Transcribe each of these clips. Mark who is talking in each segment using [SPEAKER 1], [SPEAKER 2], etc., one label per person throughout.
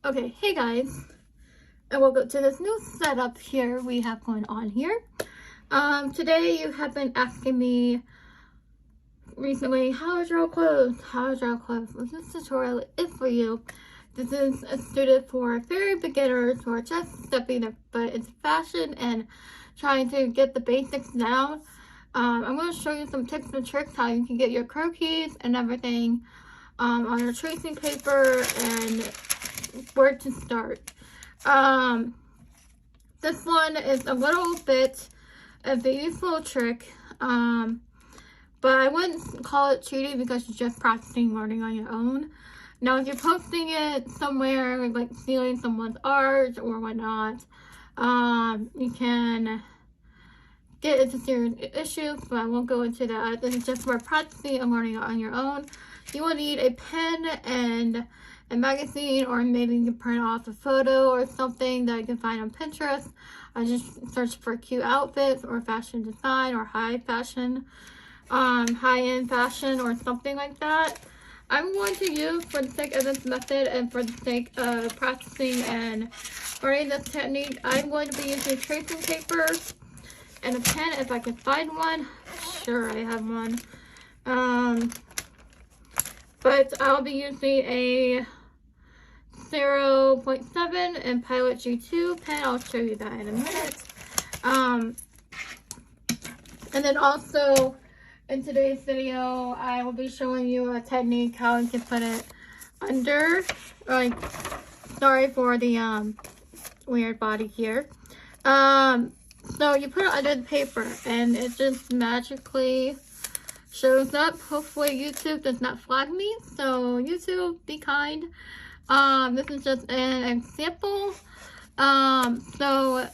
[SPEAKER 1] Okay, hey guys, and welcome to this new setup here we have going on here. Today you have been asking me recently, how to draw clothes? How to draw clothes? Well, this tutorial is for you. This is suited for very beginners who are just stepping their foot into fashion and trying to get the basics down. I'm going to show you some tips and tricks how you can get your croquis and everything on your tracing paper and where to start. This one is a little bit of a useful trick, but I wouldn't call it cheating because you're just practicing learning on your own. Now, if you're posting it somewhere, like stealing someone's art or whatnot, you can get into serious issues, but I won't go into that. This is just for practicing and learning on your own. You will need a pen and a magazine, or maybe you can print off a photo or something that you can find on Pinterest. I just search for cute outfits or fashion design or high-end fashion or something like that. I'm going to use, for the sake of this method and for the sake of practicing and learning this technique, I'm going to be using tracing paper and a pen if I can find one. Sure, I have one. But I'll be using a 0.7 and Pilot G2 pen. I'll show you that in a minute. And then also in today's video, I will be showing you a technique how you can put it under, like, sorry for the weird body here. So you put it under the paper and it just magically shows up. Hopefully YouTube does not flag me, so YouTube, be kind. This is just an example. So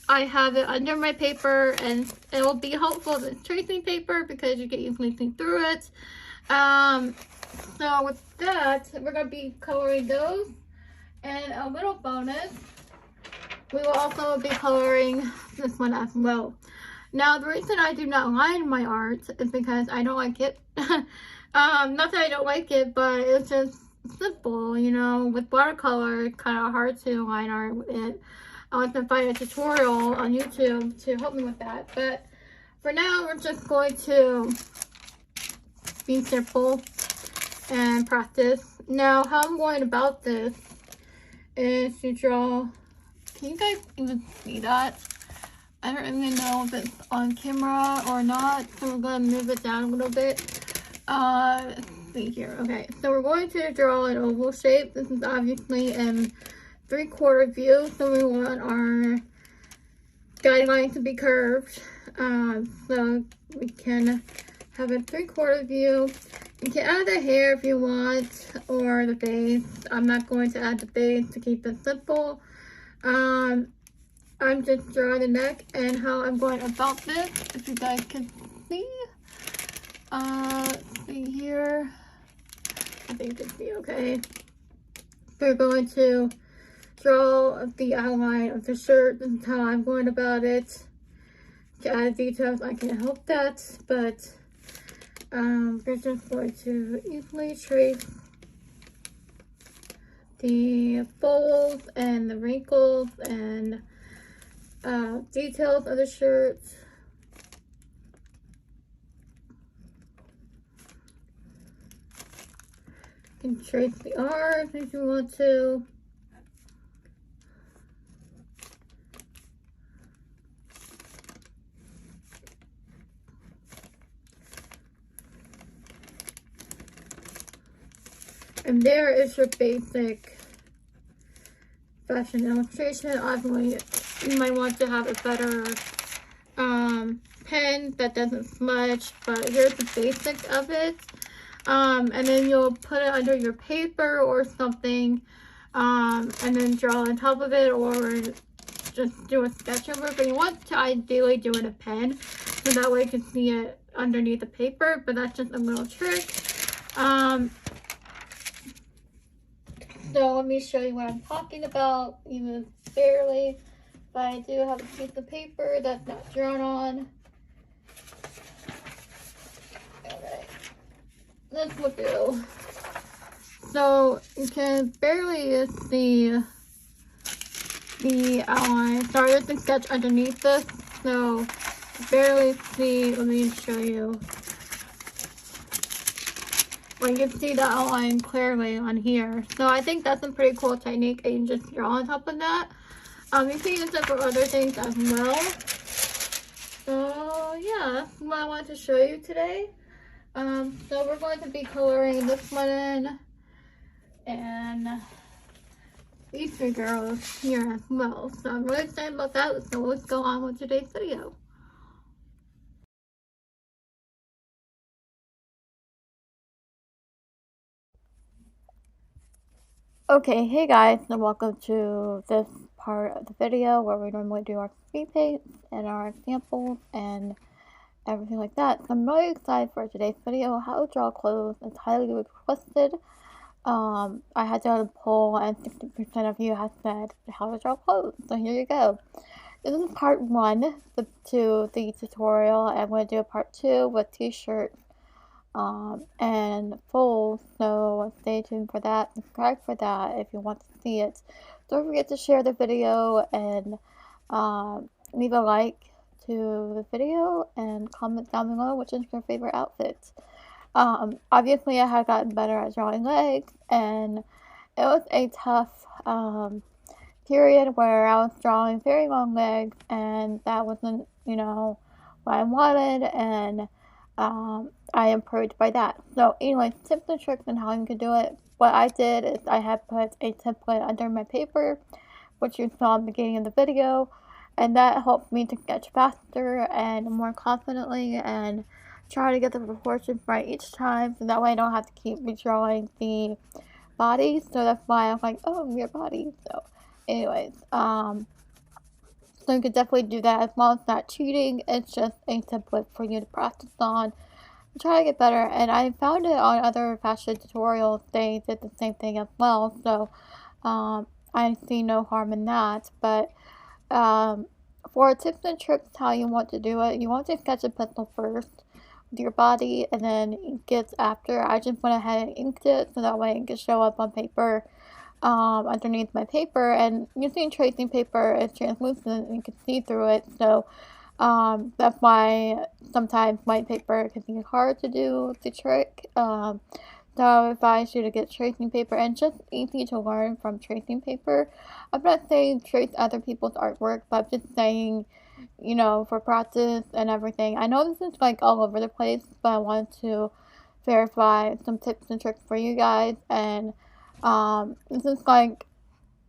[SPEAKER 1] I have it under my paper, and it will be helpful if it's tracing paper because you can easily see through it. So with that, we're going to be coloring those. And a little bonus, we will also be coloring this one as well. Now, the reason I do not line my art is because I don't like it. Not that I don't like it, but it's just simple, you know. With watercolor, it's kind of hard to line art with it. I'll have to find a tutorial on YouTube to help me with that. But for now, we're just going to be simple and practice. Now, how I'm going about this is to draw. Can you guys even see that? I don't even know if it's on camera or not, so we're going to move it down a little bit. Let's see here. Okay, so we're going to draw an oval shape. This is obviously in 3/4 view, so we want our guideline to be curved. So we can have a 3/4 view. You can add the hair if you want, or the face. I'm not going to add the face to keep it simple. I'm just drawing the neck and how I'm going about this, if you guys can see. Let's see here. I think you can see okay. We're going to draw the outline of the shirt. This is how I'm going about it. To add details, I can't help that, but we're just going to easily trace the folds and the wrinkles and details of the shirt. You can trace the arms if you want to. And there is your basic fashion illustration. Obviously, you might want to have a better pen that doesn't smudge, but here's the basic of it. And then you'll put it under your paper or something, and then draw on top of it, or just do a sketch over it. But you want to ideally do it in a pen, so that way you can see it underneath the paper, but that's just a little trick. So let me show you what I'm talking about, even barely. But I do have a piece of paper that's not drawn on. Alright. This will do. So you can barely see the outline. Started to sketch underneath this, so barely see. Let me show you. Well, you can see the outline clearly on here. So I think that's a pretty cool technique, and you just draw on top of that. You can use it for other things as well. So yeah, that's what I wanted to show you today. So we're going to be coloring this one in, and these three girls here as well. So I'm really excited about that. So let's go on with today's video. Okay, hey guys, and welcome to this part of the video where we normally do our speed paints and our examples and everything like that. So I'm really excited for today's video. How to draw clothes is highly requested. I had done a poll and 60% of you have said how to draw clothes. So here you go. This is part 1 to the tutorial. I'm going to do a part 2 with t-shirts and full, so stay tuned for that. Subscribe for that if you want to see it. Don't forget to share the video and leave a like to the video and comment down below which is your favorite outfit. Obviously I had gotten better at drawing legs, and it was a tough period where I was drawing very long legs, and that wasn't, you know, what I wanted, and I improved by that. So anyway, tips and tricks on how you can do it. What I did is I had put a template under my paper, which you saw in the beginning of the video, and that helped me to sketch faster and more confidently and try to get the proportions right each time, so that way I don't have to keep redrawing the body. So that's why I'm like, oh, your body. So anyways, so you can definitely do that as well. It's not cheating, it's just a template for you to practice on, try to get better. And I found it on other fashion tutorials, they did the same thing as well, so I see no harm in that. But for tips and tricks how you want to do it, you want to sketch a pencil first with your body and then ink it after. I just went ahead and inked it so that way it can show up on paper underneath my paper, and using tracing paper is translucent and you can see through it, so that's why sometimes white paper can be hard to do the trick. So I advise you to get tracing paper, and just easy to learn from tracing paper. I'm not saying trace other people's artwork, but I'm just saying, you know, for practice and everything. I know this is like all over the place, but I wanted to verify some tips and tricks for you guys. And this is like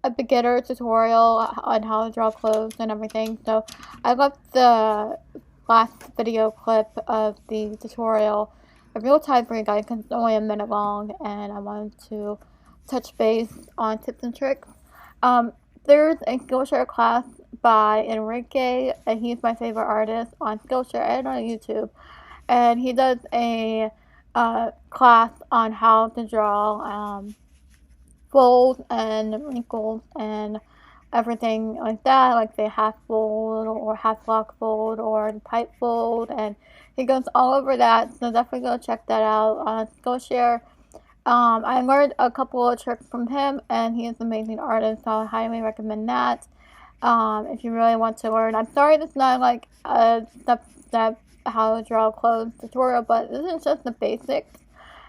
[SPEAKER 1] a beginner tutorial on how to draw clothes and everything. So I left the last video clip of the tutorial a real time for you guys because it's only a minute long, and I wanted to touch base on tips and tricks. There's a Skillshare class by Enrique, and he's my favorite artist on Skillshare and on YouTube, and he does a class on how to draw folds and wrinkles and everything like that, like the half fold or half block fold or the pipe fold, and he goes all over that, so definitely go check that out on Skillshare. I learned a couple of tricks from him, and he is an amazing artist, so I highly recommend that if you really want to learn. I'm sorry this is not like a step-to-step how to draw clothes tutorial, but this is just the basics,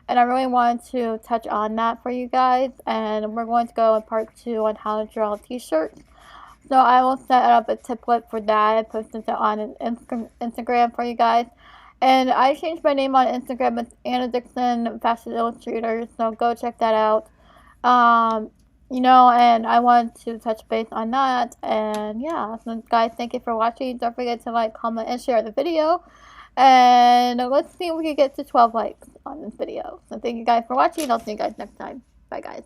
[SPEAKER 1] and I really wanted to touch on that for you guys. And we're going to go in part 2 on how to draw t-shirts. So I will set up a template for that and post it on Instagram for you guys. And I changed my name on Instagram. It's Anna Dixon Fashion Illustrator, so go check that out. You know, and I wanted to touch base on that. And yeah, so guys, thank you for watching. Don't forget to like, comment, and share the video. And let's see if we can get to 12 likes on this video. So thank you guys for watching. I'll see you guys next time. Bye guys.